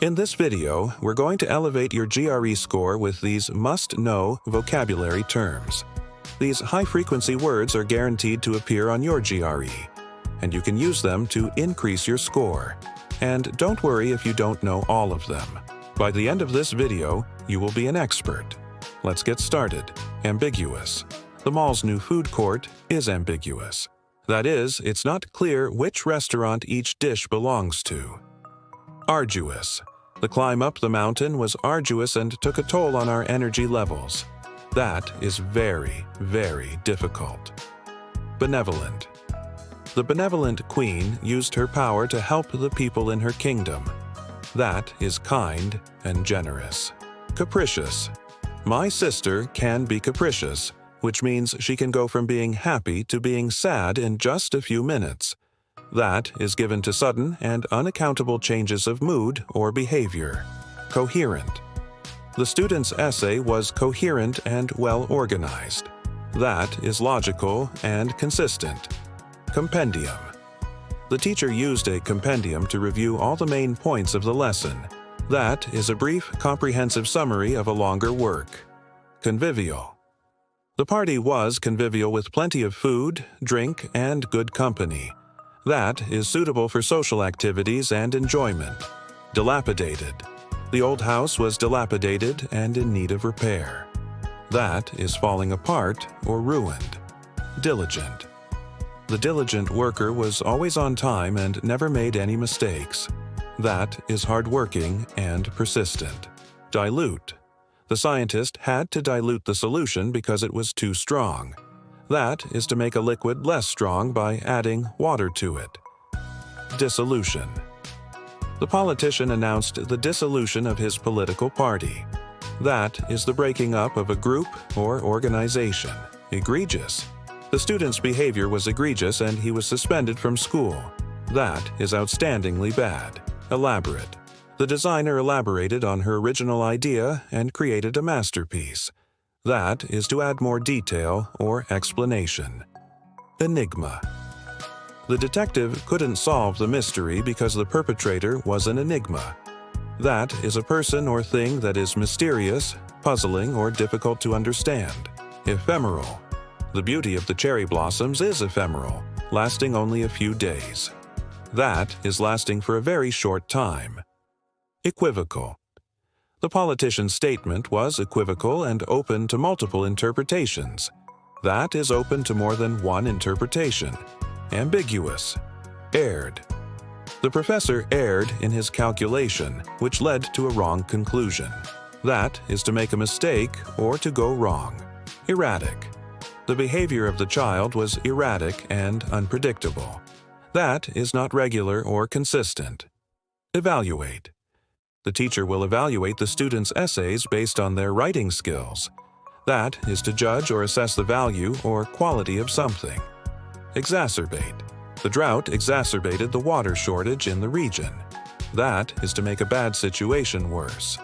In this video, we're going to elevate your GRE score with these must-know vocabulary terms. These high-frequency words are guaranteed to appear on your GRE, and you can use them to increase your score. And don't worry if you don't know all of them. By the end of this video, you will be an expert. Let's get started. Ambiguous. The mall's new food court is ambiguous. That is, it's not clear which restaurant each dish belongs to. Arduous. The climb up the mountain was arduous and took a toll on our energy levels. That is very, very difficult. Benevolent. The benevolent queen used her power to help the people in her kingdom. That is kind and generous. Capricious. My sister can be capricious, which means she can go from being happy to being sad in just a few minutes. That is given to sudden and unaccountable changes of mood or behavior. Coherent. The student's essay was coherent and well organized. That is logical and consistent. Compendium. The teacher used a compendium to review all the main points of the lesson. That is a brief, comprehensive summary of a longer work. Convivial. The party was convivial with plenty of food, drink, and good company. That is suitable for social activities and enjoyment. Dilapidated. The old house was dilapidated and in need of repair. That is falling apart or ruined. Diligent. The diligent worker was always on time and never made any mistakes. That is hardworking and persistent. Dilute. The scientist had to dilute the solution because it was too strong. That is to make a liquid less strong by adding water to it. Dissolution. The politician announced the dissolution of his political party. That is the breaking up of a group or organization. Egregious. The student's behavior was egregious and he was suspended from school. That is outstandingly bad. Elaborate. The designer elaborated on her original idea and created a masterpiece. That is to add more detail or explanation. Enigma. The detective couldn't solve the mystery because the perpetrator was an enigma. That is a person or thing that is mysterious, puzzling, or difficult to understand. Ephemeral. The beauty of the cherry blossoms is ephemeral, lasting only a few days. That is lasting for a very short time. Equivocal. The politician's statement was equivocal and open to multiple interpretations. That is open to more than one interpretation. Ambiguous. Erred. The professor erred in his calculation, which led to a wrong conclusion. That is to make a mistake or to go wrong. Erratic. The behavior of the child was erratic and unpredictable. That is not regular or consistent. Evaluate. The teacher will evaluate the students' essays based on their writing skills. That is to judge or assess the value or quality of something. Exacerbate. The drought exacerbated the water shortage in the region. That is to make a bad situation worse.